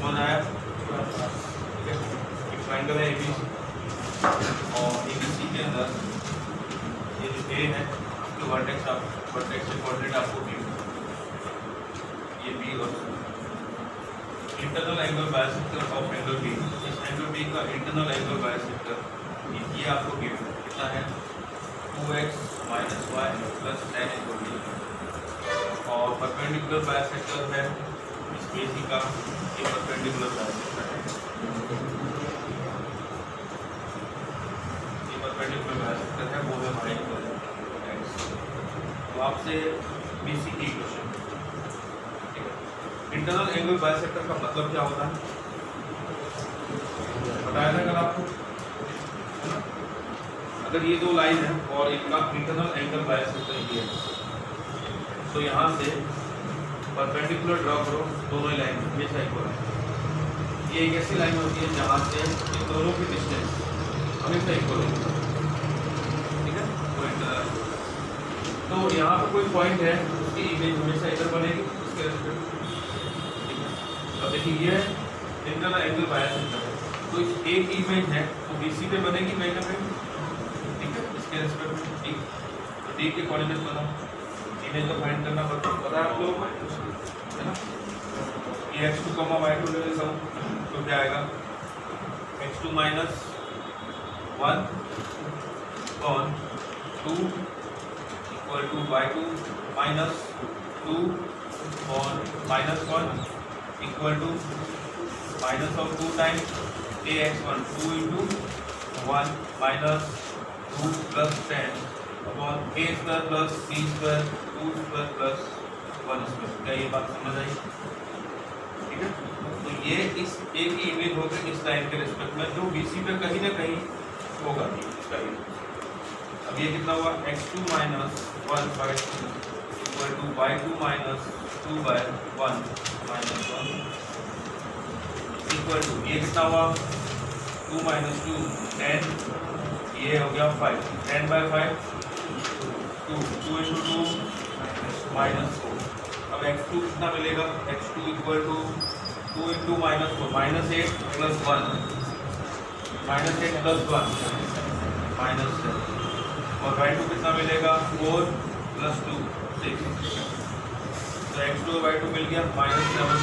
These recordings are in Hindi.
समझ आया? ठीक है, एक ट्राइंगल है एबीसी और एबीसी के अंदर ये जो ए है उसके वर्टेक्स से कोऑर्डिनेट आपको बी, ये बी और internal angle bisector of angle B, इस एंगल बी का इंटरनल एंगल बायसेक्टर ये आपको गिवन कितना है 2x - y + tan = b और परपेंडिकुलर बायसेक्टर है इस BC का, ये परपेंडिकुलर बायसेक्टर है, ये परपेंडिकुलर बायसेक्टर है, वो है y = x। तो आपसे BC की इक्वेशन, ठीक है, इंटरनल एंगल बायसेक्टर का मतलब क्या होता है बताया था कल आपको। अगर ये दो लाइन है और इनका इंटरनल एंगल बायसेक्टर ये है तो यहाँ से परपेंडिकुलर ड्रॉ करो दोनों ही लाइन हमेशा इक्वल है। ये एक ऐसी लाइन होती है जहाँ से इन दोनों की डिस्टेंस हमेशा इक्वल होगी, ठीक है। तो यहाँ पर कोई पॉइंट है उसकी इमेज हमेशा इधर बनेगी इसके रेस्पेक्ट, ठीक है। अब देखिए ये इंटरनल एंगल बायसेक्टर है तो इस एक इमेज है तो BC पे बनेगी कहीं ना कहीं, ठीक है, इसके रेस्पेक्ट में ठीक। तो D के कोऑर्डिनेट बनाओ, इमेज को फाइंड करना पता है आप लोगों को, है ना। ये x2, y2 ले लेता हूँ तो क्या आएगा x2 - 1 on 2 = y2 - 2 on -1 equal to minus of 2 times ax1 2 into 1 minus 2 plus 10 upon a square plus b square 2 square plus 1 square। क्या ये बात समझ आई? ठीक है, तो ये इस a की इमेज होगी इस लाइन के रिस्पेक्ट में जो BC पे कहीं ना कहीं होगा इसका इमेज। अब ये कितना हुआ x2 - 1/2 equal to y2 - 2/1 -1 equal to ये कितना हुआ 2 - 2 10, ये हो गया 5, 10/5 2 into 2 -4। अब x2 कितना मिलेगा x2 इक्वल टू 2 into -4 -8 + 1 -8 + 1 -7 और y2 कितना मिलेगा 4 + 2 6। तो x2 और y2 मिल गया -7।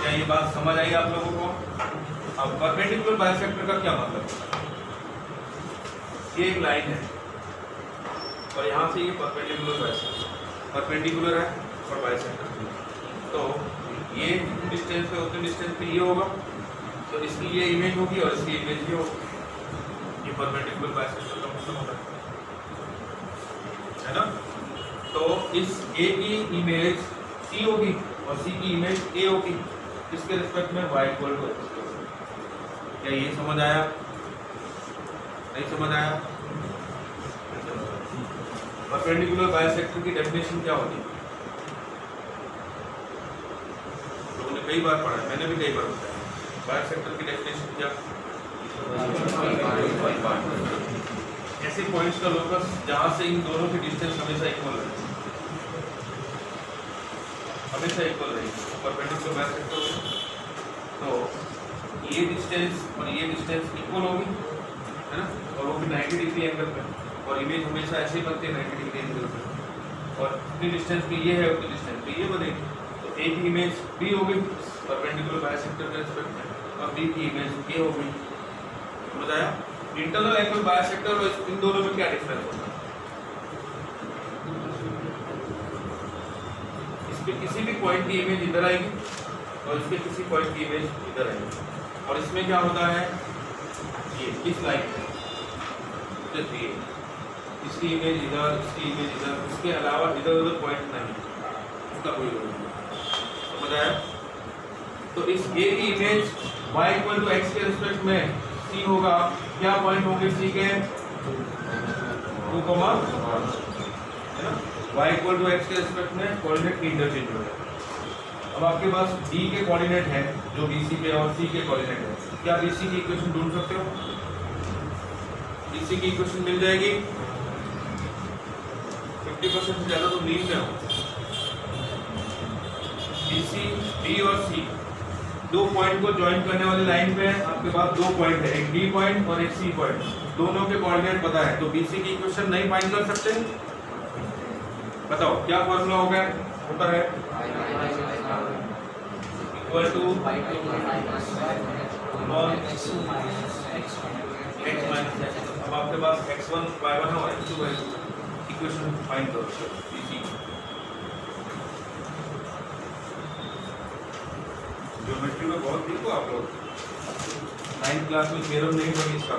क्या ये बात समझ आई आप लोगों को? अब परपेंडिकुलर बायसेक्टर का क्या मतलब है? ये एक लाइन है और यहाँ से ये परपेंडिकुलर परपेंडिकुलर है और बायसेक्टर, तो ये जितनी डिस्टेंस पे उतनी डिस्टेंस पे ये होगा तो इसकी ये इमेज होगी और इसकी इमेज ये होगी। ये परपेंडिकुलर बायसेक्टर का मतलब होता है ना। तो इस A की इमेज C होगी और C की इमेज A होगी, इसके रिस्पेक्ट में y = x। क्या ये समझ आया? नहीं समझ आया? परपेंडिकुलर बायसेक्टर की डेफिनेशन क्या होती है? लोगों ने कई बार पढ़ा है, मैंने भी कई बार बताया। बायसेक्टर की डेफिनेशन क्या? ऐसे पॉइंट्स का लोकस जहां से इन दोनों की डिस्टेंस हमेशा इक्वल है, हमेशा इक्वल रहेगी परपेंडिकुलर बायसेक्टर। तो ये डिस्टेंस और ये डिस्टेंस इक्वल होगी, है ना, और वो भी 90 डिग्री एंगल पे, और इमेज हमेशा ऐसे ही बनती है 90 डिग्री एंगल पे, और जितनी डिस्टेंस पे ये है उतनी डिस्टेंस पे ये बनेगी। तो A की इमेज B हो गई परपेंडिकुलर बायसेक्टर के रिस्पेक्ट में और B की इमेज A हो गई। समझ आया? इंटरनल एंगल बायसेक्टर और इन दोनों में क्या डिफरेंस होता है? किसी भी पॉइंट की इमेज इधर आएगी और इसके किसी पॉइंट की इमेज इधर आएगी, और इसमें क्या होता है ये इस लाइन पे इसकी इमेज इधर, इसकी इमेज इधर, इसके अलावा इधर उधर पॉइंट नहीं, इसका कोई रोल नहीं। समझ आया? तो इस A की इमेज y = x के रिस्पेक्ट में C होगा, क्या पॉइंट होंगे C के 2, है ना, y = x के रिस्पेक्ट में कोऑर्डिनेट इंटरचेंज हो जाएगा। अब आपके पास D के कोऑर्डिनेट है जो BC पे और C के कोऑर्डिनेट है, क्या BC की इक्वेशन ढूंढ सकते हो? BC की इक्वेशन मिल जाएगी। 50% से ज्यादा तो नींद में हो। BC, D और C दो पॉइंट को ज्वाइन करने वाली लाइन पे आपके पास दो पॉइंट है, एक डी पॉइंट और एक सी पॉइंट, दोनों के कोऑर्डिनेट पता है, तो बीसी की इक्वेशन नहीं फाइंड कर सकते? बताओ क्या फॉर्मूला होगा, होता है equal to x minus x। अब आपके पास x1 y1 है और x2 y2, इक्वेशन फाइंड करो बीसी। ज्योमेट्री में बहुत ठीक हो आप लोग, 9th क्लास में थ्योरम नहीं पढ़ी इसका।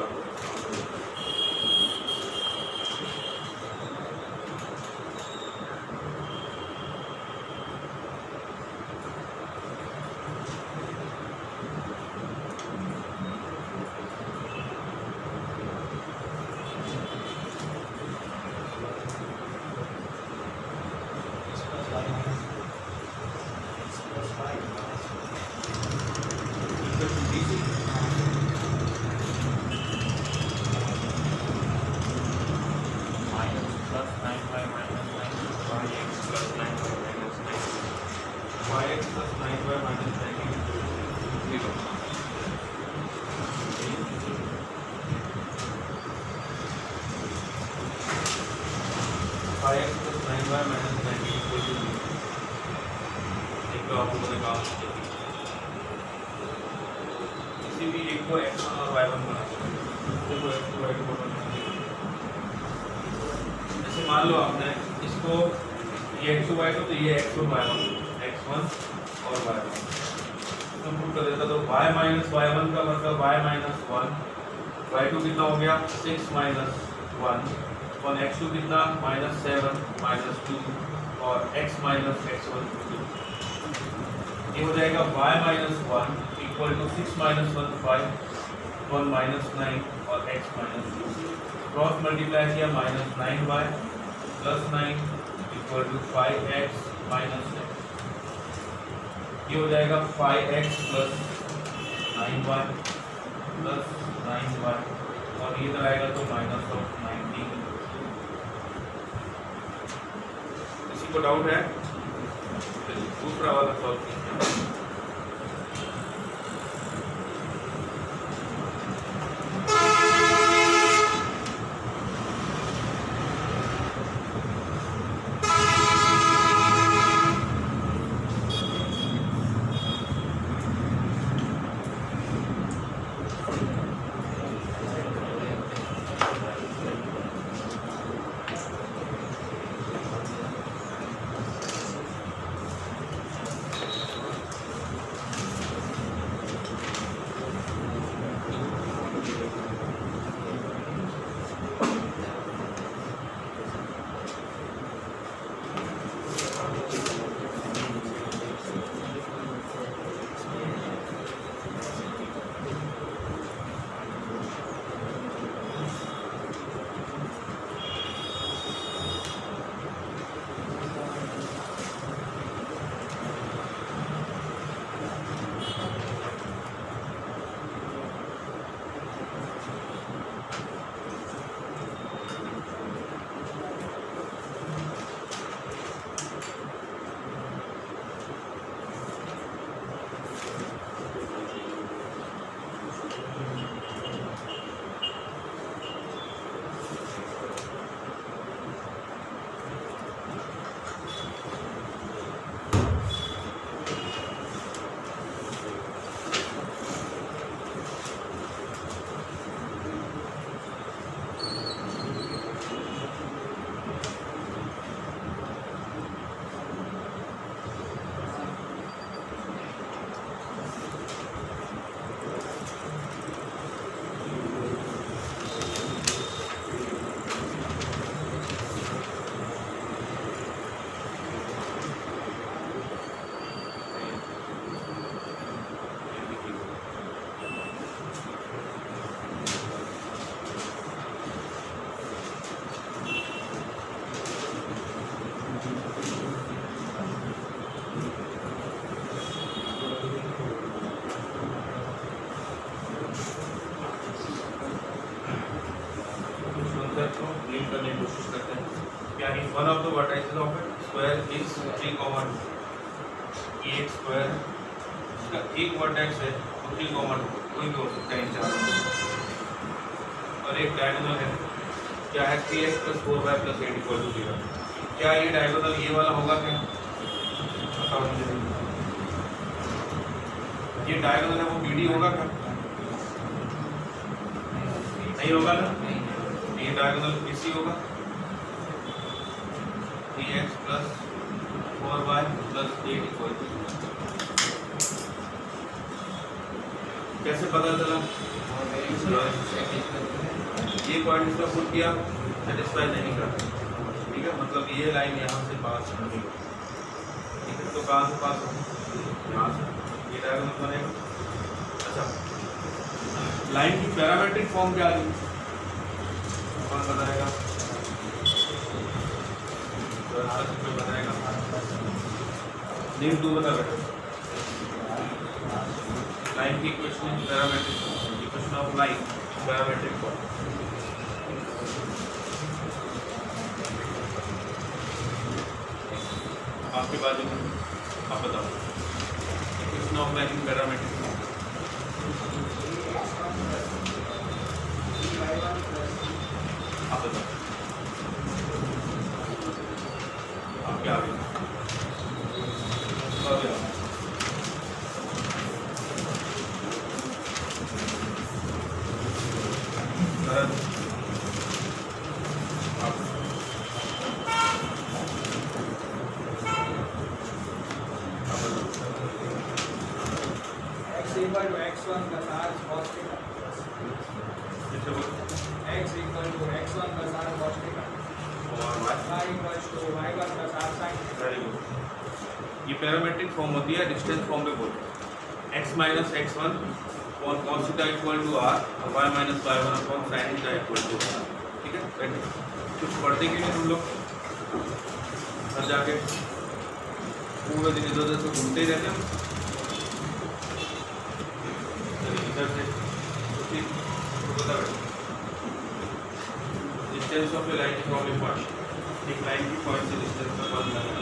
किसी भी एक को x1 और y1 बना दो, x2 y2 बना। जैसे मान लो आपने इसको ये x2 y2 तो ये x2 y1 x1 और y1 तो प्रूव कर देता, तो y माइनस y1 का मतलब y माइनस 1, y2 कितना हो गया 6 माइनस 1 और x2 कितना -7 -2 और x माइनस x1 2। ये हो जाएगा y minus 1 equal to 6 minus 1 5 1 minus 9 और x माइनस 2। क्रॉस मल्टीप्लाई किया -9y plus 9 equal to 5x minus 9। ये हो जाएगा 5x plus 9y plus 9y और ये इधर आएगा तो -19। किसी को डाउट है? दूसरा वाला सॉल्व कीजिए। करने की कोशिश करते हैं। क्या if one of the vertices of it square is 3, 2 ax square इसका एक वर्टेक्स है तो 3, 2 कोई भी हो सकता है इन चारों में, और एक डायगोनल है क्या है 3x + 4y + 8 = 0। क्या ये डायगोनल ये वाला होगा क्या? बताओ मुझे। ये डायगोनल है वो BD होगा क्या? नहीं होगा ना। ये डायगोनल BC होगा 3x + 4y + 8 = 0। कैसे पता चला? ये पॉइंट इसका पुट किया, सेटिस्फाई नहीं कर, ठीक है, मतलब ये लाइन यहाँ से पास नहीं, ठीक है, तो कहाँ से पास हो? यहाँ से। ये डायगोनल बनेगा। अच्छा, लाइन की पैरामेट्रिक फॉर्म क्या आ गई? कौन बताएगा? बताएगा नीम, तू बता बेटा। लाइन की equation parametric form, equation of line parametric form. आपके बाजू में आप बताओ equation of line parametric form. आप बताओ आप क्या आगे x1 + r cos θ। x = x1 + r cos θ और y = y1 + r sin θ। Very good. ये पैरामेट्रिक फॉर्म होती है, डिस्टेंस फॉर्म पे बोलते हैं। x - x1 cos θ = r और y - y1 sin θ = r। ठीक है, बैठे कुछ पढ़ते कि नहीं तुम लोग? घर जाके पूरे दिन इधर उधर से घूमते ही रहते हो। इधर से distance of a line from a point, एक लाइन की पॉइंट से डिस्टेंस का पता लगाना।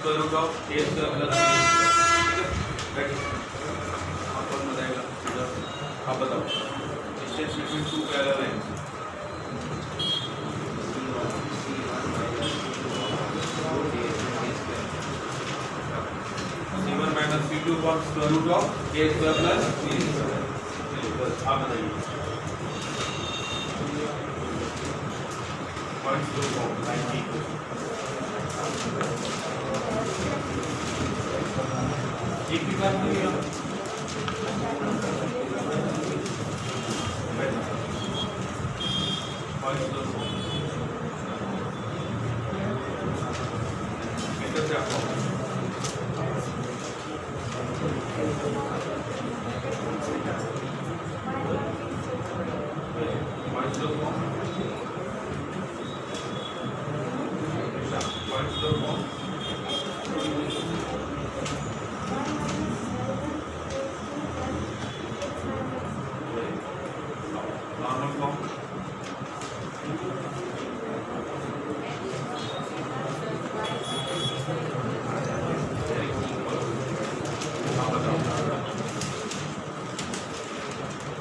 Square root of a square plus b। आप कौन बताएगा? आप बताओ distance between two parallel lines. c1 - c2 upon square root of a square plus b square। आप बताइए पॉइंट्स दो फॉर्म लाइन की एक भी बात नहीं है। पॉइंट्स दो फॉर्म इंटरसेप्ट फॉर्म पॉइंट्स दो फॉर्म पॉइंट्स दो form normal form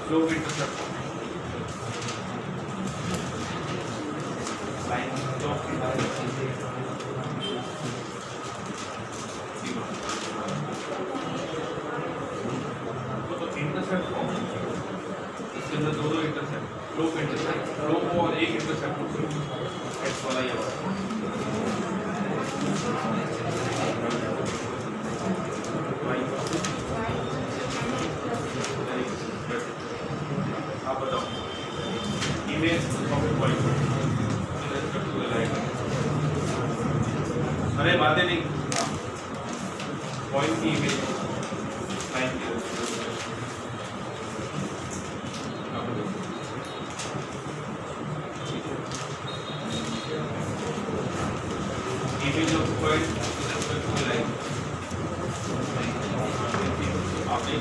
slope intercept line slope की तो इंटरसेप्ट फॉर्म इसके अंदर दो इंटरसेप्ट स्लोप इंटरसेप्ट स्लोप और एक इंटरसेप्ट एक्स वाला ये वाला आप बताओ image of a point with respect to the line बातें नहीं, पॉइंट की इमेज लाइन की इमेज ऑफ पॉइंट लाइन आप नहीं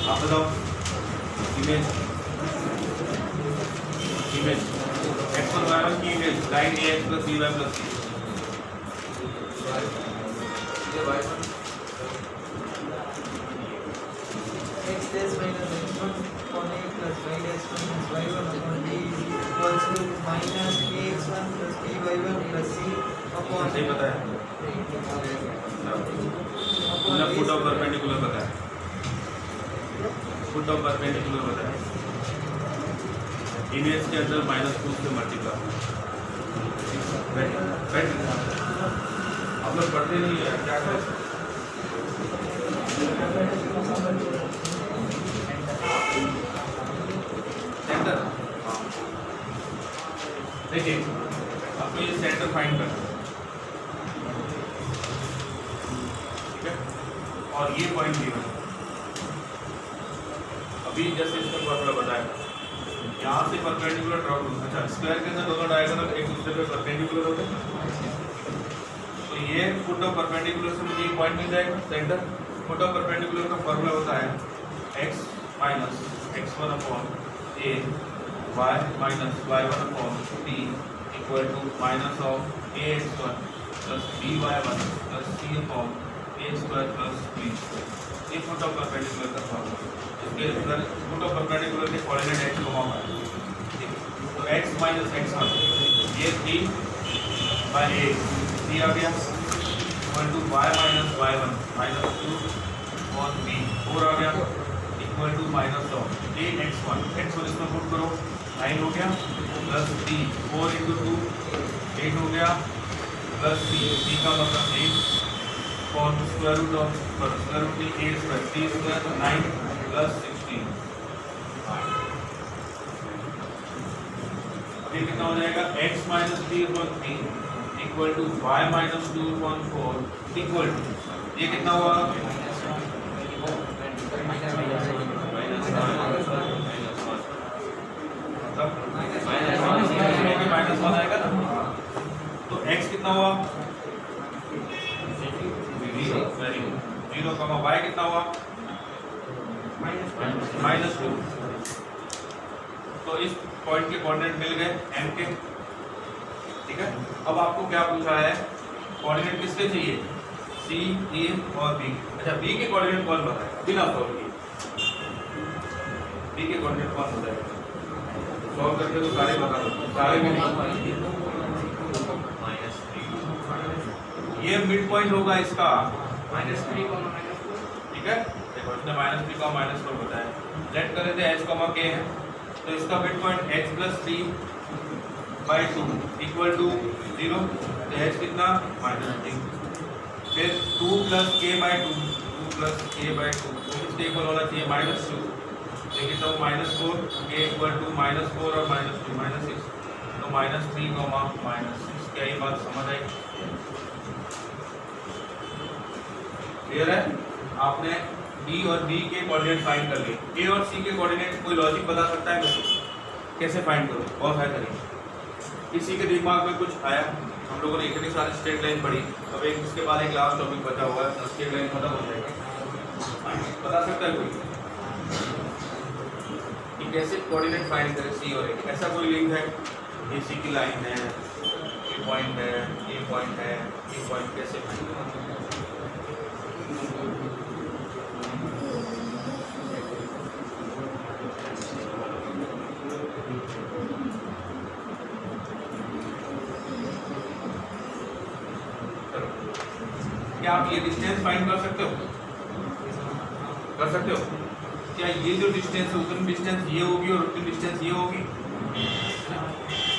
आप बताओ इमेज x1 y1 की image line ax plus by plus c x dash minus x1 upon a plus y dash minus y1 upon b is equals to minus ax1 plus by1 plus c upon सही बताया तुमने फुट ऑफ परपेंडिकुलर बताया, फुट ऑफ परपेंडिकुलर बताया, इमेज के अंदर -2 से मल्टीप्लाई। आप लोग पढ़ते नहीं है क्या करें? सेंटर, हाँ देखिए आपको ये सेंटर फाइंड करना है, ठीक है, और ये पॉइंट भी है। अभी जैसे इसका फॉर्मूला बताया, यहाँ से परपेंडिकुलर ड्रॉ करूँ। अच्छा, स्क्वायर के अंदर दोनों डायगोनल एक दूसरे पे परपेंडिकुलर होते हैं, तो ये फुट ऑफ परपेंडिकुलर से मुझे एक पॉइंट मिल जाएगा सेंटर। फुट ऑफ परपेंडिकुलर का फॉर्मूला होता है x minus x1 upon a y minus y1 upon b equal to minus of ax1 plus by1 plus c upon a square plus b। ये फुट ऑफ परपेंडिकुलर का फॉर्मूला। इसके अंदर फुट ऑफ परपेंडिकुलर के कोऑर्डिनेट x को है, तो x माइनस x1 ये 3 बाय a 3 आ गया equal to y minus y1 minus 2 और b 4 आ गया equal to minus of ax1 इसमें पुट करो 9 हो गया प्लस b 4 इंटू 2 8 हो गया प्लस c का मतलब 8 और square root of square root a square c square 9 plus 16। ये कितना हो जाएगा x minus 3/3 equal to y minus 2/4 equal to ये कितना हुआ माइनस 1 आएगा ना, तो x कितना हुआ 0, y कितना हुआ -2। तो इस पॉइंट के कोऑर्डिनेट मिल गए m के, ठीक है। अब आपको क्या पूछा है, कोऑर्डिनेट किसके चाहिए c, a और b। अच्छा, b के कोऑर्डिनेट कौन बताएगा बिना सॉल्व किए? b के कोऑर्डिनेट कौन बताएगा? सॉल्व करके तो सारे बता दो, सारे भी नहीं। ये मिड पॉइंट होगा इसका -3, ठीक है। देखो इसने -3 का -4 बताया। लेट कर रहे थे h, k है, तो इसका mid point h + 3/2 equal to 0, तो h कितना -3। फिर 2 + k/2 इसके इक्वल होना चाहिए -2, लेकिन तो -4 k इक्वल टू -4 और -2 -6, तो -3, -6। क्या ये बात समझ आई? क्लियर है? आपने D और B के कोऑर्डिनेट फाइंड कर लिए। A और C के कोऑर्डिनेट कोई लॉजिक बता सकता है मुझे? कैसे फाइंड करो? बहुत है करिए। किसी के दिमाग में कुछ आया? हम लोगों ने इतनी सारी स्ट्रेट लाइन पढ़ी, अब एक इसके बाद एक लास्ट टॉपिक बचा हुआ है, स्ट्रेट लाइन खत्म हो जाएगा। बता सकता है कोई कि कैसे कोऑर्डिनेट फाइंड करें C और A? ऐसा कोई लिंक है? ये C की लाइन है, ये पॉइंट है, ये पॉइंट है, ये पॉइंट कैसे फाइंड करें? क्या आप ये डिस्टेंस फाइंड कर सकते हो? कर सकते हो? क्या ये जो डिस्टेंस है उतनी डिस्टेंस ये होगी और उतनी डिस्टेंस ये होगी?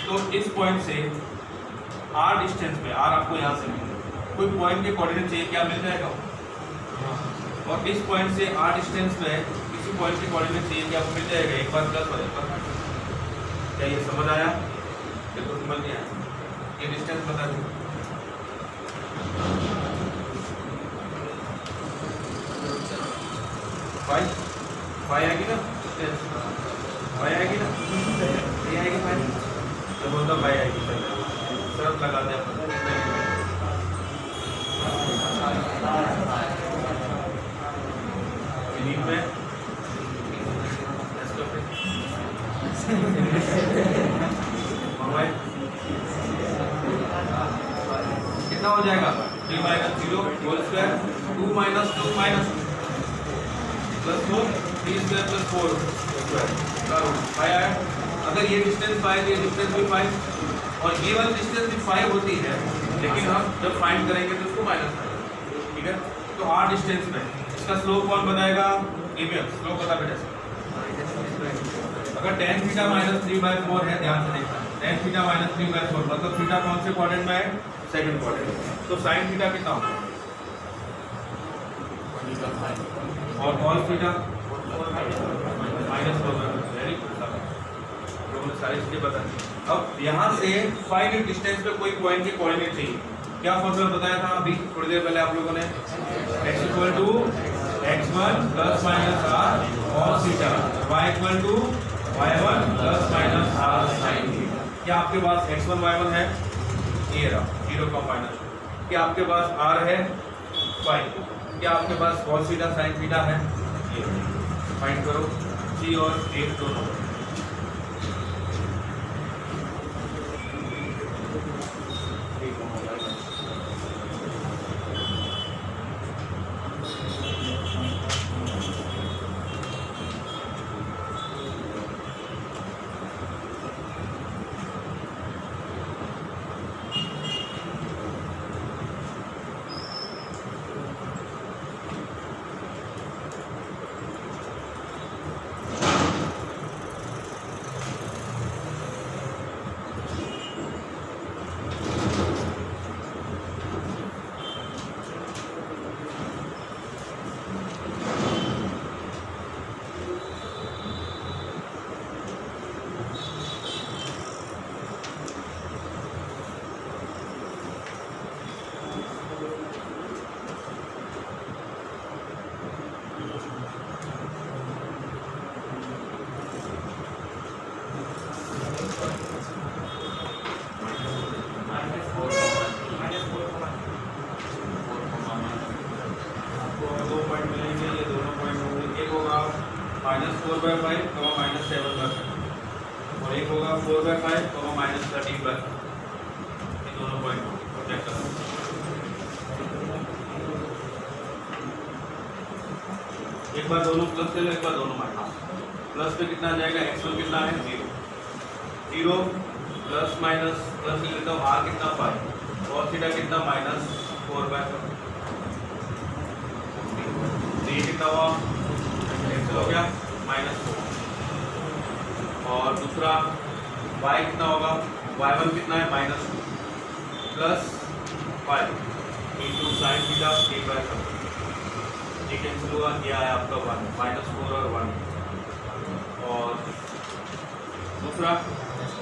तो इस पॉइंट से r डिस्टेंस पे, r आपको यहाँ से मिलेगा, कोई पॉइंट के कोऑर्डिनेट चाहिए, क्या मिल जाएगा? और इस पॉइंट से r डिस्टेंस पे किसी पॉइंट के कोऑर्डिनेट चाहिए, क्या आपको मिल जाएगा? एक बार प्लस और एक बार। क्या ये समझ आया? देखो समझ नहीं आया, ये डिस्टेंस बता दो। फाइव आएगी ना, फाइव आएगी ना, ये आएगी फाइव, तो बोलता फाइव आएगी। शर्त लगाते हैं अपन में कितना हो जाएगा? 3 minus 0 whole square 2 minus 2 minus plus 4 3 square plus 4 square का रूट 5 आया। अगर ये डिस्टेंस 5 ये डिस्टेंस भी 5 और ये वाली डिस्टेंस भी 5 होती है, लेकिन हम जब फाइंड करेंगे तो उसको माइनस करेंगे, ठीक है। तो r डिस्टेंस में इसका स्लोप कौन बताएगा? एबीएम स्लोप बता बेटा। अगर tan थीटा माइनस 3/4 है, ध्यान से देखना, tan थीटा माइनस 3/4 मतलब थीटा कौन से क्वाड्रेंट में है? Second quadrant. तो sin थीटा कितना होगा? और cos theta minus 4। Very good, लोगों ने सारी चीजें बता दी। अब यहाँ से फाइनाइट डिस्टेंस पे कोई पॉइंट के कोऑर्डिनेट चाहिए। क्या फॉर्मूला बताया था अभी थोड़ी देर पहले आप लोगों ने? x equal to x1 plus minus r cos theta, y equal to y1 plus minus r sin theta. क्या आपके पास x1 y1 है? ये रहा 0 का माइनस। क्या आपके पास r है? 5। क्या आपके पास cos थीटा sin थीटा है? ये फाइंड करो c और a दोनों। -4/5 -7/5 और एक होगा 4/5 -13/5। ये दोनों पॉइंट चेक करो। एक बार दोनों प्लस ले लो, एक बार दोनों माइनस। प्लस पे कितना आ जाएगा? x1 कितना है? 0 प्लस माइनस प्लस ले लेता हूँ, r कितना 5 और थीटा कितना -4/5। ये कितना हुआ? x हो गया -4 और दूसरा y कितना होगा? y1 कितना है? -2 प्लस 5 इंटू साइन थीटा 3/5। ये कैंसिल हुआ, क्या है आपका 1 -4 और 1 और दूसरा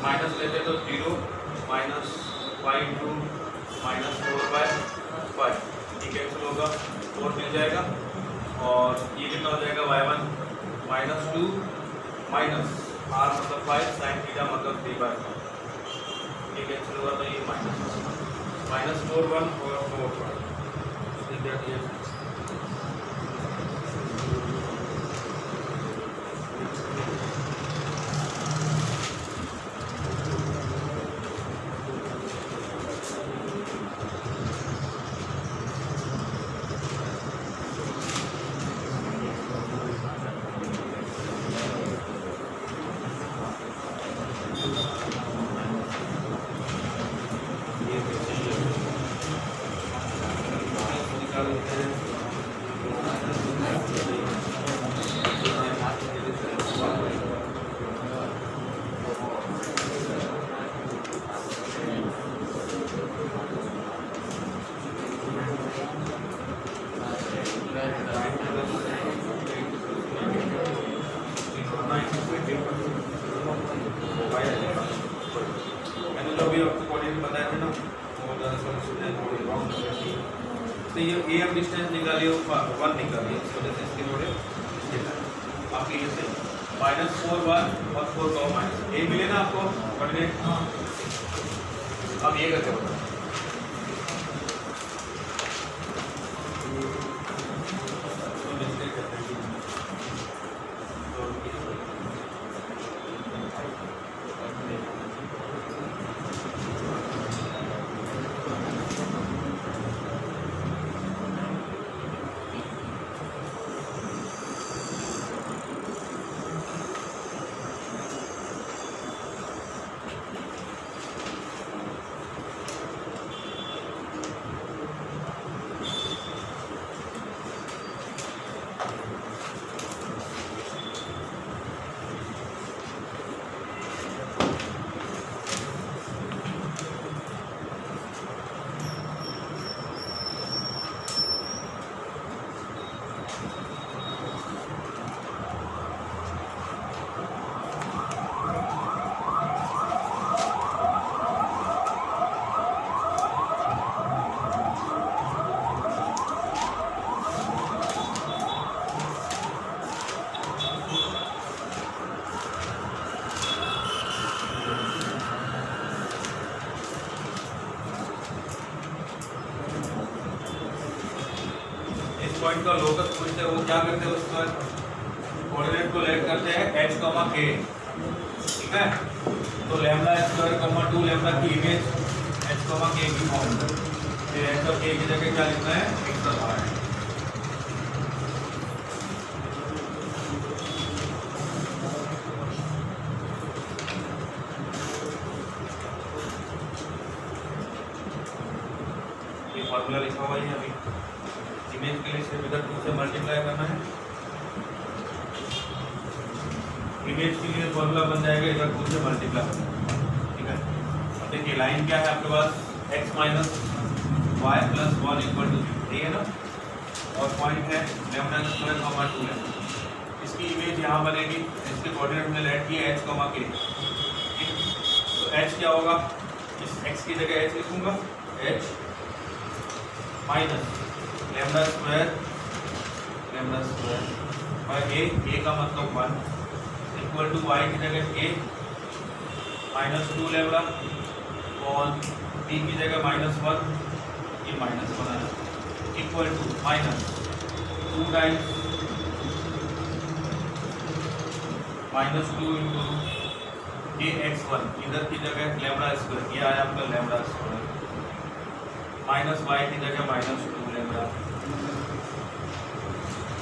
माइनस लेते तो 0 -5 इंटू -4/5 ये कैंसिल होगा, 4 मिल जाएगा और ये कितना हो जाएगा? y1 -2 माइनस r मतलब 5 साइन थीटा मतलब 3/5 ये कैंसिल हुआ तो ये -4 1 और 4 1 ठीक है। ये निकाल लेते हैं। तो ये ए हम डिस्टेंस निकालिए 1 निकालिए, इस वजह से इसके जोड़े आपके ये से -4 1 और 4 का माइनस ए मिले ना आपको कोऑर्डिनेट। हाँ अब ये करके बताओ पॉइंट का लोकस पूछते हैं, वो क्या करते हैं उसका कोऑर्डिनेट को लेट करते हैं h, k, ठीक है। तो लैम्डा स्क्वायर कॉमा 2 लैम्डा की इमेज h, k की फॉर्म में, फिर h और k की जगह क्या लिखना है, x और y। ये फॉर्मूला लिखा हुआ है अभी, इमेज के लिए सिर्फ इधर 2 से मल्टीप्लाई करना है, इमेज के लिए फॉर्मूला बन जाएगा इधर 2 से मल्टीप्लाई करना है, ठीक है। अब देखिए लाइन क्या है आपके पास, x minus y plus 1 equal to 0, ठीक है ना, और पॉइंट है लैम्डा स्क्वायर कॉमा 2 है। इसकी इमेज यहाँ बनेगी, इसके कोऑर्डिनेट में लेट किया h, k, ठीक। तो h क्या होगा, इस x की जगह h लिखूंगा, h minus lambda square by a का मतलब 1 इक्वल टू y की जगह a माइनस 2 लैम्डा और b की जगह -1, ये -1 है, equal to minus 2 times -2 into ax1, इधर की जगह लैम्डा स्क्वायर, ये आया आपका लैम्डा स्क्वायर, माइनस y की जगह -2 लैम्डा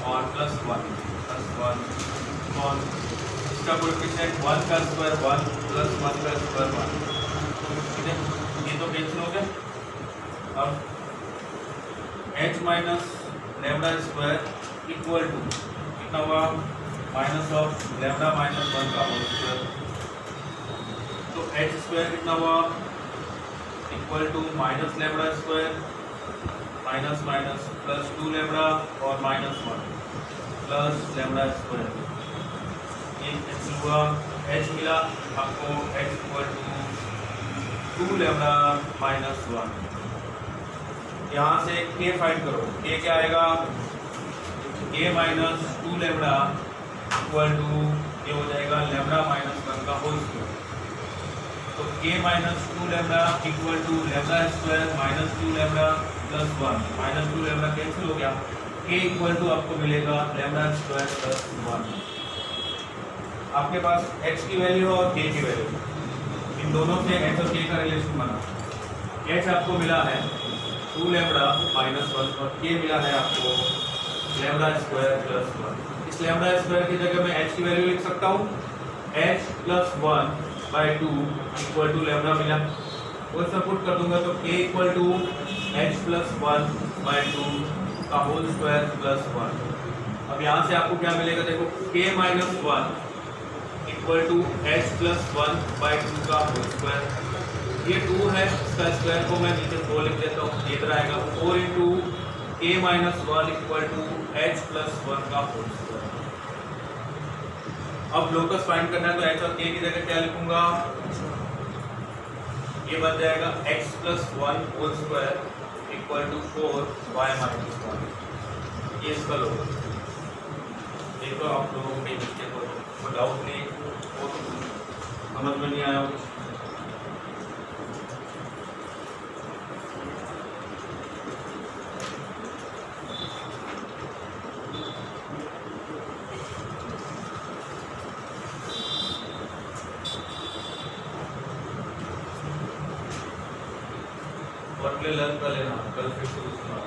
और +1 और इसका कोएफिशिएंट 1 का स्क्वायर 1 प्लस 1 का स्क्वायर 1, ठीक है। ये तो कैंसिल हो गया। अब h minus lambda square equal to कितना हुआ, माइनस ऑफ लैम्डा माइनस 1 का होल स्क्वायर, तो h स्क्वायर कितना हुआ, equal to minus lambda square minus minus plus 2 lambda और -1 प्लस लैम्डा स्क्वायर, ये कैंसिल हुआ, h मिला आपको h इक्वल टू 2 लैम्डा -1। यहाँ से k फाइंड करो, k क्या आएगा, k minus 2 lambda equal to ये हो जाएगा लैम्डा -1 का होल स्क्वायर। तो k minus 2 lambda equal to lambda square -2 lambda plus 1, -2 lambda cancel हो गया, k इक्वल टू आपको मिलेगा लैम्डा स्क्वायर प्लस 1। आपके पास h की वैल्यू और k की वैल्यू, इन दोनों से h और k का रिलेशन बना, h आपको मिला है 2 लैम्डा -1 और k मिला है आपको लैम्डा स्क्वायर प्लस 1। इस लैम्डा स्क्वायर की जगह मैं h की वैल्यू लिख सकता हूँ, h plus 1 by 2 equal to lambda मिला, वो सब पुट कर दूंगा तो k equal to h plus 1 by 2 का होल स्क्वायर प्लस 1। अब यहाँ से आपको क्या मिलेगा, देखो k minus 1 equal to h plus 1 by 2 का होल स्क्वायर, ये 2 है, इसका स्क्वायर को मैं नीचे 4 लिख देता हूँ, ये इधर आएगा 4 into k minus 1 equal to h plus 1 का होल स्क्वायर। अब लोकस फाइंड करना है तो h और k की जगह क्या लिखूंगा, ये बन जाएगा x plus 1 whole square equal to 4y minus 1, ये इसका लोग देखो आप लोगों को कहीं मिस्टेक हो तो डाउट नहीं हो तो समझ में नहीं आया हो और अगले लर्न कर लेना कल फिर से उसका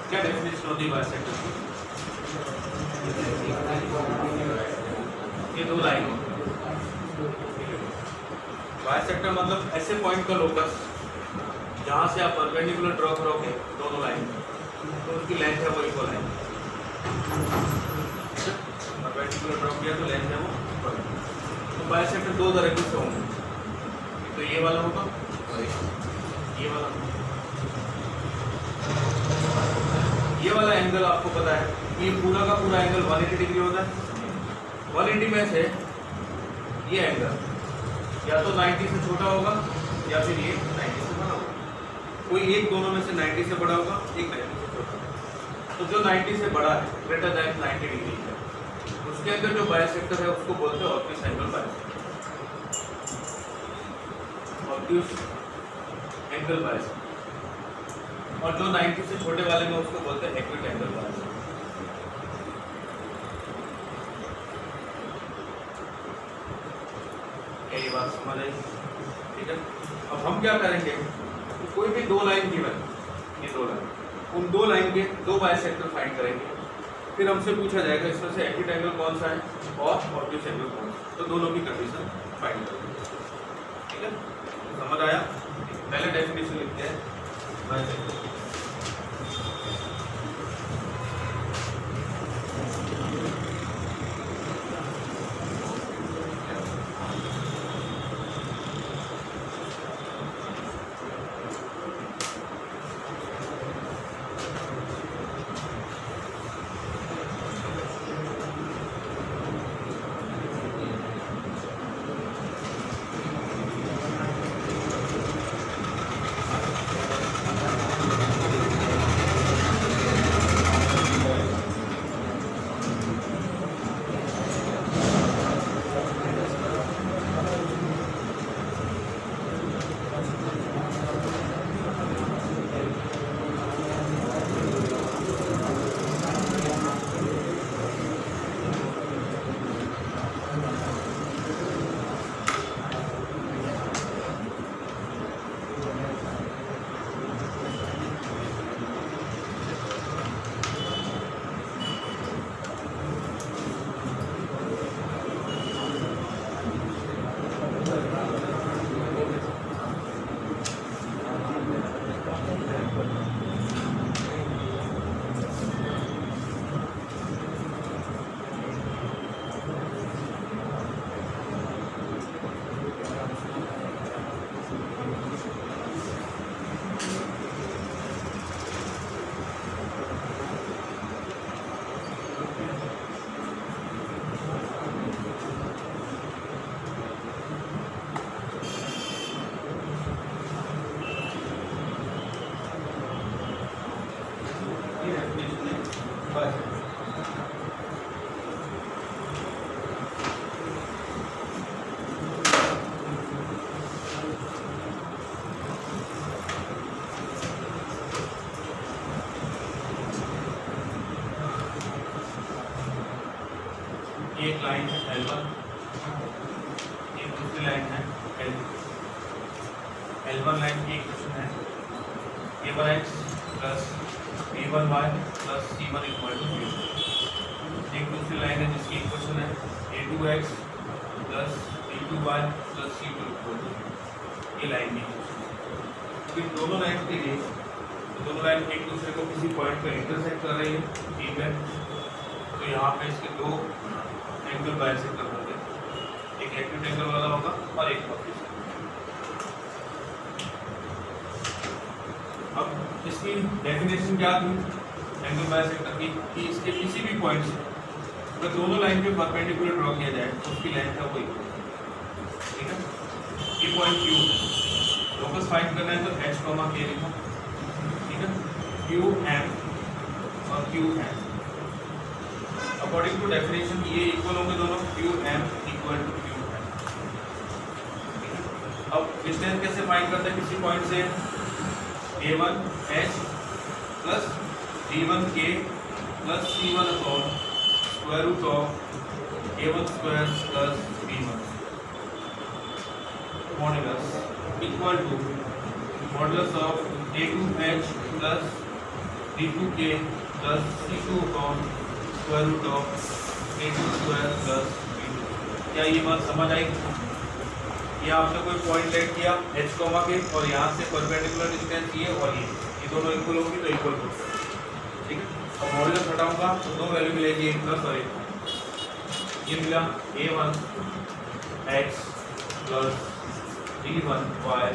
क्या डेफिनेशन होती है बाइसेक्टर की? ये दो लाइन बाइसेक्टर मतलब ऐसे पॉइंट का लोकस जहाँ से आप परपेंडिकुलर ड्रॉ करोगे दोनों लाइन तो उनकी लेंथ है वो इक्वल है। परपेंडिकुलर ड्रॉ किया तो लेंथ है वो इक्वल है। तो बाइसेक्टर दो तरह के होंगे, तो ये वाला होगा और ये वाला होगा। ये वाला एंगल आपको पता है ये पूरा का पूरा एंगल 180 डिग्री होता है। 180 में से ये एंगल या तो 90 से छोटा होगा या फिर ये 90 से बड़ा होगा। कोई एक दोनों में से 90 से बड़ा होगा, एक 90 से छोटा होगा। तो जो 90 से बड़ा है ग्रेटर दैन 90 डिग्री है उसके अंदर जो बाइसेक्टर है उसको बोलते हैं obtuse angle bisector. Obtuse angle bisector. और जो 90 से छोटे वाले में उसको बोलते हैं एक्यूट एंगल बाइसेक्टर। ये बात समझ आई? ठीक है। अब हम क्या करेंगे तो कोई भी दो लाइन गिवन, ये दो लाइन, उन दो लाइन के दो बाइसेक्टर फाइंड करेंगे। फिर हमसे पूछा जाएगा इसमें से एक्यूट एंगल कौन सा है और ऑब्ट्यूस एंगल कौन सा, तो दोनों की कंडीशन फाइंड करेंगे। ठीक है, समझ आया? पहले डेफिनेशन लिखते हैं बाइसेक्टर। की डेफिनेशन है बाइसेक्टर। एक लाइन है L1, एक दूसरी लाइन है L2। L1 लाइन की इक्वेशन है a1x plus b1y plus c1 equal to 0। एक दूसरी लाइन है जिसकी इक्वेशन है a2x plus b2y plus c2 equal to 0। ये लाइन की इक्वेशन। तो इन दोनों लाइन के लिए दोनों लाइन एक दूसरे को किसी पॉइंट पर इंटरसेक्ट कर रही है, ठीक है। तो यहाँ पे इसके दो एंगल बाइसेक्टर होंगे, एक एक्यूट एंगल वाला होगा और एक ऑब्टूस। अब इसकी डेफिनेशन क्या थी एंगल बाइसेक्टर की कि इसके किसी भी पॉइंट से अगर दोनों लाइन पे परपेंडिकुलर ड्रॉ किया जाए तो उसकी लेंथ का कोई, ठीक है। ये पॉइंट Q है, लोकस फाइंड करना है तो H कॉमा K लिखो, ठीक है। Q M और Q M according to definition ये इक्वल होंगे दोनों, Q M equal to Q M। अब डिस्टेंस कैसे फाइंड करते हैं किसी पॉइंट से, A1 H plus D1 K plus C1 upon square root of A1 square plus B1 modulus equal to modulus of A2H plus D2K plus C2 upon square root of A2 square plus B2। क्या ये बात समझ आई? ये आपने कोई पॉइंट लेट किया H कॉमा के और यहाँ से परपेंडिकुलर डिस्टेंस ये और ये दोनों इक्वल होगी तो इक्वल होगा, ठीक है। अब मॉडुलस हटाऊंगा तो दो वैल्यू मिलेगी, एक प्लस और एक। ये मिला A1 x plus D1 y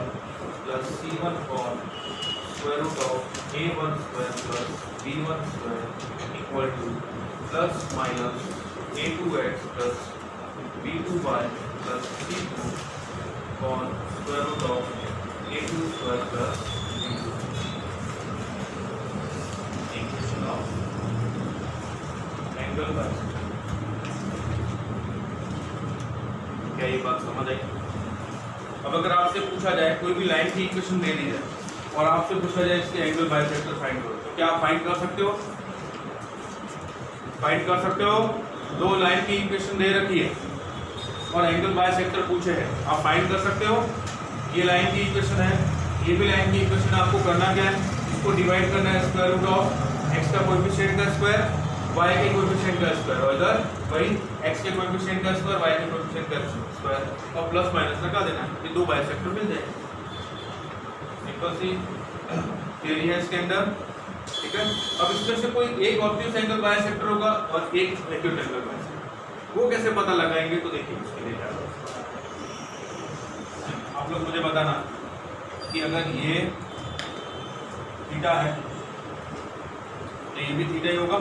plus C1 upon square root of A1 square plus B1 square equal to plus minus A2x plus B2y plus C2 upon square root of A2 square plus B2। Equation of angle bisector. क्या ये बात समझ आई? अब अगर आपसे पूछा जाए कोई भी लाइन की इक्वेशन दे दी जाए और आपसे पूछा जाए इसके एंगल बाइसेक्टर फाइंड करो, तो क्या आप फाइंड कर सकते हो? फाइंड कर सकते हो। दो लाइन की इक्वेशन दे रखी है और एंगल बाइसेक्टर पूछे हैं, आप फाइंड कर सकते हो। ये लाइन की इक्वेशन है, ये भी लाइन की इक्वेशन। आपको करना क्या है, इसको डिवाइड करना है स्क्वायर रूट ऑफ x का कोएफिशिएंट का स्क्वायर, y के कोएफिशिएंट का स्क्वायर, और इधर वही x के कोएफिशिएंट का स्क्वायर, y के कोएफिशिएंट का स्क्वायर और प्लस माइनस लगा देना, ये दो बाइसेक्टर मिल जाएंगे। सिंपल सी थ्योरी है इसके अंदर, ठीक है। अब इसमें से कोई एक ऑब्ट्यूस एंगल बाइसेक्टर होगा और एक एक्यूट एंगल बाइसेक्टर, वो कैसे पता लगाएंगे तो देखिए उसके लिए क्या आप लोग मुझे बताना कि अगर ये थीटा है तो ये भी थीटा ही होगा,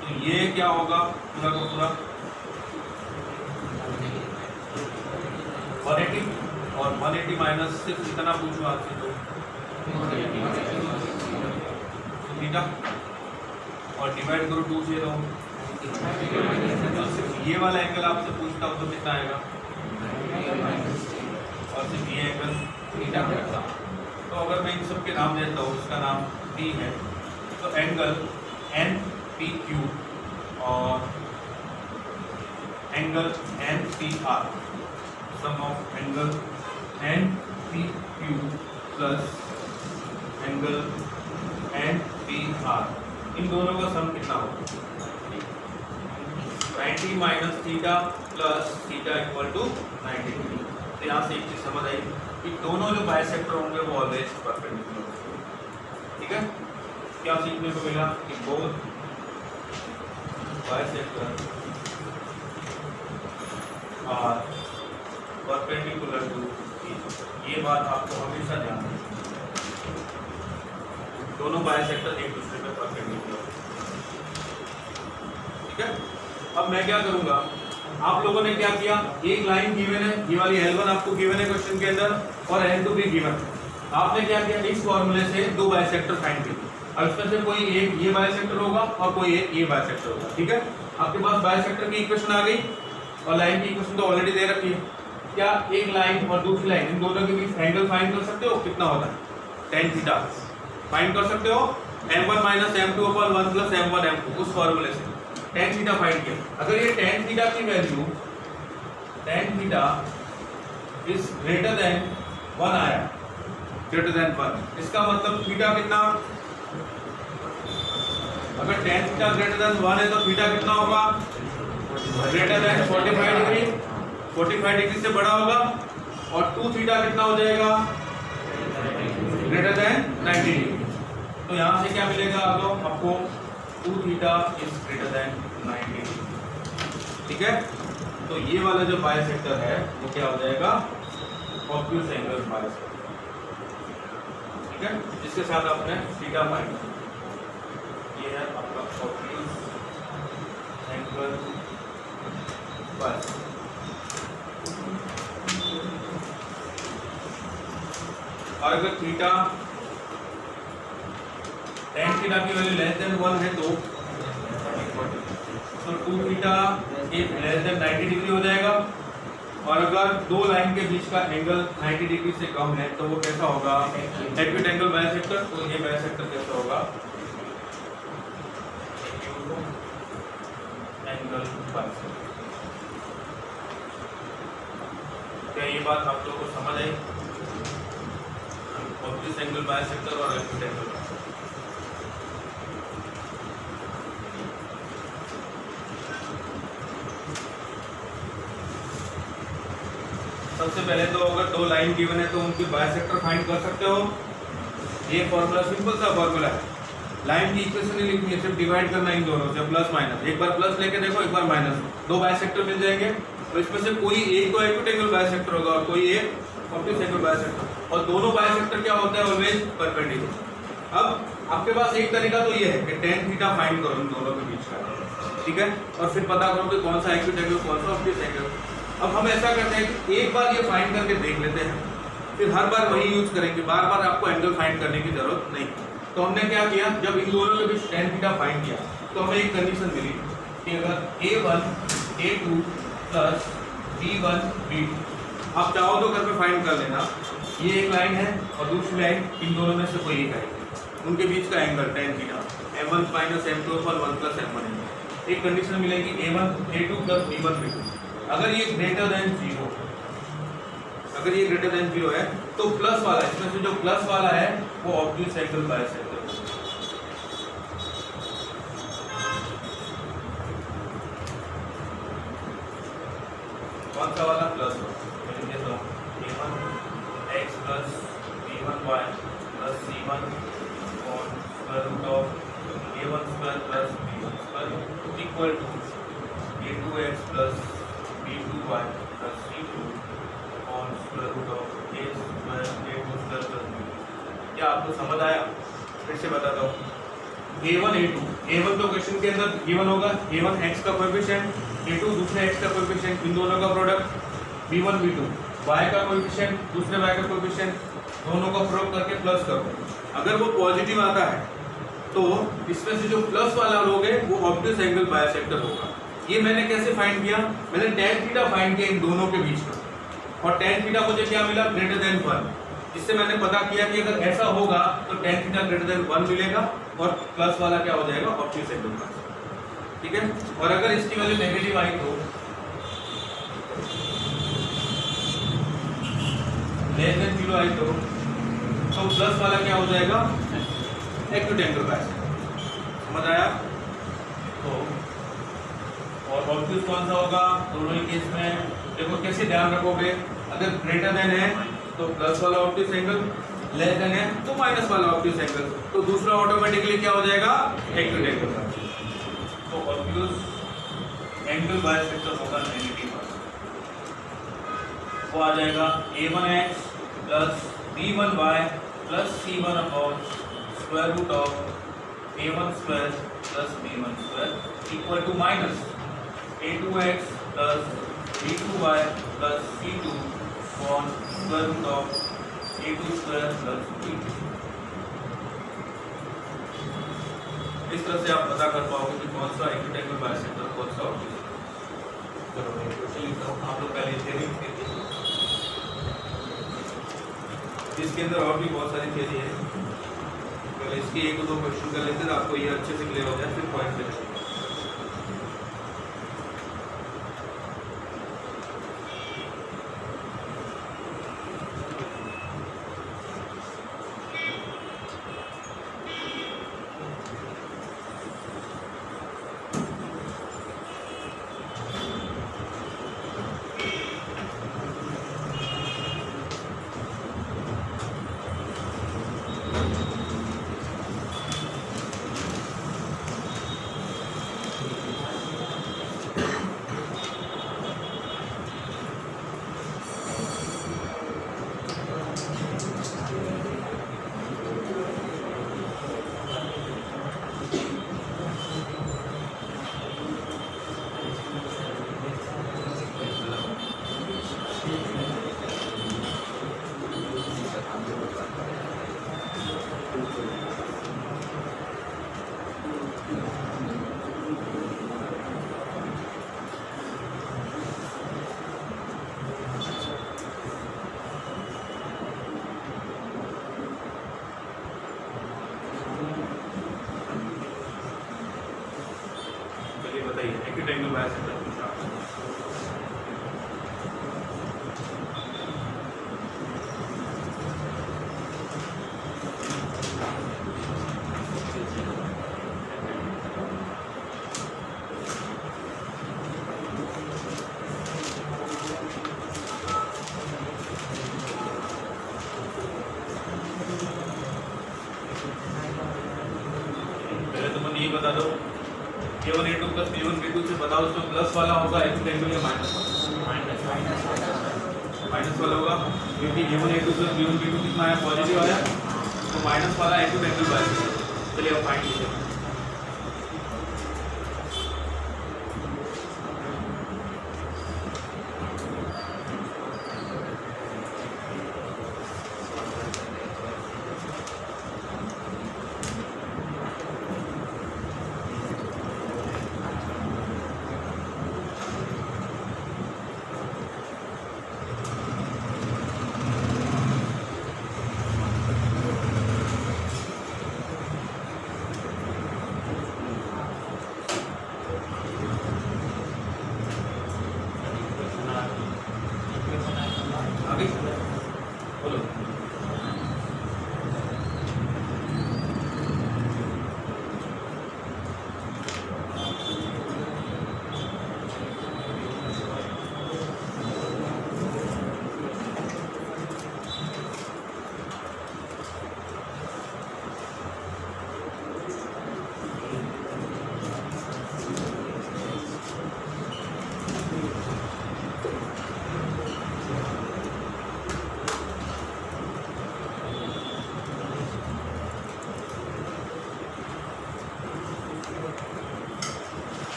तो ये क्या होगा पूरा का पूरा 180 और 180 माइनस सिर्फ इतना पूछूं आपसे तो थीटा और डिवाइड करो 2 से, तो सिर्फ ये वाला एंगल आपसे पूछता हूँ तो कितना आएगा, और सिर्फ ये एंगल थीटा होगा। तो अगर मैं इन सब के नाम देता हूँ, इसका नाम P है, तो एंगल NPQ और angle NPR, sum of angle NPQ plus angle NPR, इन दोनों का सम कितना होगा 90 minus theta plus theta equal to 90 degree. तो यहाँ से एक चीज समझ आई कि दोनों जो बाइसेक्टर होंगे वो ऑलवेज परपेंडिकुलर होंगे, ठीक है। क्या सीखने को मिला कि both bisector are perpendicular to each. ये बात आपको हमेशा ध्यान रखनी, दोनों बाइसेक्टर एक दूसरे पे परपेंडिकुलर, ठीक है। अब मैं क्या करूंगा, आप लोगों ने क्या किया, एक लाइन गिवन है, ये वाली L1 आपको गिवन है क्वेश्चन के अंदर और L2 भी गिवन है, आपने क्या किया, इस फॉर्मूले से दो बाइसेक्टर फाइंड किए। अब इसमें से कोई एक ये बाइसेक्टर होगा और कोई एक ये बाइसेक्टर होगा, ठीक है। आपके पास बाइसेक्टर की इक्वेशन आ गई और लाइन की इक्वेशन तो ऑलरेडी दे रखी है। क्या एक लाइन और दूसरी लाइन इन दोनों के बीच एंगल फाइंड कर सकते हो? कितना होता है? tan थीटा फाइंड कर सकते हो। m1 m2 / 1 + m1 m2 उस फॉर्मूले से tan थीटा फाइंड किया। अगर ये tan थीटा की value tan theta is greater than 1 आया, ग्रेटर देन 1, इसका मतलब थीटा कितना? अगर tan थीटा ग्रेटर देन 1 है तो थीटा कितना होगा? ग्रेटर देन 45 डिग्री, 45 डिग्री से बड़ा होगा। और 2 थीटा कितना हो जाएगा? Greater than 90 degree. तो यहाँ से क्या मिलेगा आपको? 2 theta is greater than 90 degree, ठीक है। तो ये वाला जो बाइसेक्टर है वो क्या हो जाएगा? ऑब्ट्यूज एंगल बाइसेक्टर, ठीक है, जिसके साथ आपने थीटा फाइंड किया। ये है आपका ऑब्ट्यूज एंगल बाइसेक्टर। और अगर थीटा tan थीटा की वैल्यू लेस देन 1 है तो 2 theta is less than 90 degree हो जाएगा। और अगर दो लाइन के बीच का एंगल 90 डिग्री से कम है तो वो कैसा होगा? Acute angle bisector. तो ये बाइसेक्टर कैसा होगा? Angle bisector. क्या ये बात आप लोगों को समझ आई? ऑब्ट्यूज एंगल बाइसेक्टर और एक्यूट एंगल बाइसेक्टर। सबसे पहले तो अगर दो लाइन गिवन है तो उनकी बाइसेक्टर फाइंड कर सकते हो। ये फॉर्मूला सिंपल सा फॉर्मूला है, लाइन की इक्वेशन नहीं लिखनी है, सिर्फ डिवाइड करना इन दोनों से, प्लस माइनस। एक बार प्लस लेके देखो, एक बार माइनस, दो बाइसेक्टर मिल जाएंगे। तो इसमें से कोई एक तो एक्यूट एंगल बाइसेक्टर होगा और कोई एक ऑब्ट्यूज एंगल बाइसेक्टर। और दोनों बाइसेक्टर क्या होता है? Always perpendicular. अब आपके पास एक तरीका तो ये है कि tan थीटा फाइंड करो इन दोनों के बीच का, ठीक है, और फिर पता करो कि कौन सा एक्यूट एंगल कौन सा ऑब्ट्यूज एंगल। अब हम ऐसा करते हैं कि एक बार ये फाइंड करके देख लेते हैं, फिर हर बार वही यूज करेंगे, बार बार आपको एंगल फाइंड करने की जरूरत नहीं। तो हमने क्या किया, जब इन दोनों के बीच tan थीटा फाइंड किया तो हमें एक कंडीशन मिली कि अगर a1 a2 plus b1 b2, आप चाहो तो घर पे फाइंड कर लेना। ये एक लाइन है और दूसरी लाइन, इन दोनों में से कोई एक आएगी, उनके बीच का angle tan theta m1 - m2 / 1 + m1। एक कंडीशन मिलेगी a1 a2 plus b1 b2। अगर ये ग्रेटर देन 0, अगर ये ग्रेटर देन 0 है तो प्लस वाला, इसमें से जो प्लस वाला है वो ऑब्ट्यूज एंगल बाइसेक्टर। कौन सा वाला? प्लस वाला। तो a1 x plus b1 y plus c1 और square root of a1 square plus b1 square equal to a2 x plus b2y plus c2 on square root of a square a2 square plus b। क्या आपको समझ आया? फिर से बताता हूँ। a1 a2, a1 तो क्वेश्चन के अंदर गिवन होगा, a1 x का कोएफिशिएंट, a2 दूसरे x का कोएफिशिएंट, इन दोनों का प्रोडक्ट, b1 b2 y का कोएफिशिएंट, दूसरे y का कोएफिशिएंट, दोनों का प्रोडक्ट करके प्लस करो। अगर वो पॉजिटिव आता है तो इसमें से जो प्लस वाला लोग है वो ऑब्ट्यूज एंगल बाइसेक्टर होगा। ये मैंने कैसे फाइंड किया? मैंने tan थीटा फाइंड किया इन दोनों के बीच का, और tan थीटा मुझे क्या मिला? Greater than 1। इससे मैंने पता किया कि अगर ऐसा होगा तो tan थीटा ग्रेटर देन 1 मिलेगा और प्लस वाला क्या हो जाएगा? ऑब्ट्यूज एंगल बाइसेक्टर, ठीक है। और अगर इसकी वैल्यू नेगेटिव आई तो लेस देन 0 आई तो प्लस वाला क्या हो जाएगा? Acute angle bisector. समझ आया? तो और ऑब्ट्यूज कौन सा होगा? दोनों ही केस में देखो कैसे ध्यान रखोगे। अगर ग्रेटर देन है तो प्लस वाला ऑब्ट्यूज एंगल, लेस देन है तो माइनस वाला ऑब्ट्यूज एंगल, तो दूसरा ऑटोमेटिकली क्या हो जाएगा? Acute angle. तो ऑब्ट्यूज एंगल बाइसेक्टर होगा नेगेटिव, वो आ जाएगा a1x plus b1y plus c1 upon square root of a1 square plus b1 square equal to minus a2x plus b2y plus c2 on square root of a2 square plus b। इस तरह से आप पता कर पाओगे कि कौन सा एक्यूटेंगल बाइसेक्टर कौन सा ऑब्जेक्ट। चलो मैं क्वेश्चन लिखता हूँ, आप लोग पहले थ्योरी लिख लीजिए। इसके अंदर और भी बहुत सारी थ्योरी है, पहले इसके एक दो क्वेश्चन कर लेते हैं, आपको ये अच्छे से क्लियर हो जाए, फिर पॉइंट पे चलेंगे। बताइए एक्यूटेंगल बाइसेक्टर पूछा। पहले तो मुझे ये बता दो a1 a2 plus b1 b2 से बताओ उसमें प्लस वाला होगा एक्यूटेंगल या माइनस वाला होगा, क्योंकि a1 a2 plus b1 b2 कितना आया, पॉजिटिव आया, तो माइनस वाला एक्यूटेंगल बाइसेक्टर। चलिए अब फाइंड कीजिए। बोलो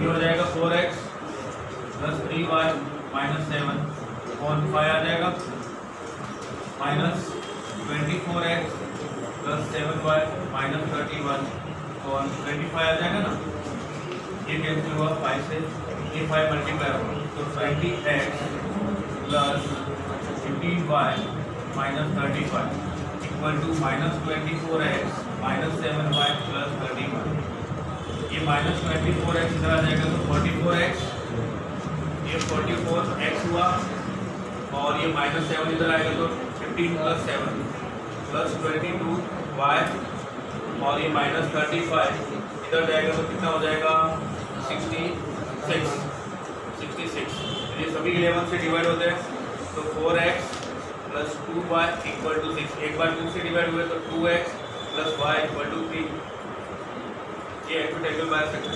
ये हो जाएगा 4x प्लस 3y माइनस 7 और 5 आ जाएगा minus 24x plus 7y minus 31 और 25 आ जाएगा ना, ये कैंसिल हुआ 5 से, ये 5 मल्टीप्लाई होगा तो 20x plus 15y minus 35 equal to minus 24x minus 7y plus 31। ये माइनस 24x इधर आ जाएगा तो 44x, ये 44x हुआ और ये माइनस 7 इधर आएगा तो 15 प्लस 7 प्लस 22y और ये माइनस 35 इधर जाएगा तो कितना हो जाएगा 66। ये सभी 11 से डिवाइड होते हैं तो 4x plus 2y equal to 6। एक बार 2 से डिवाइड हुए तो 2x plus y equal to 3। ये एक्यूटेंगल बाइसेक्टर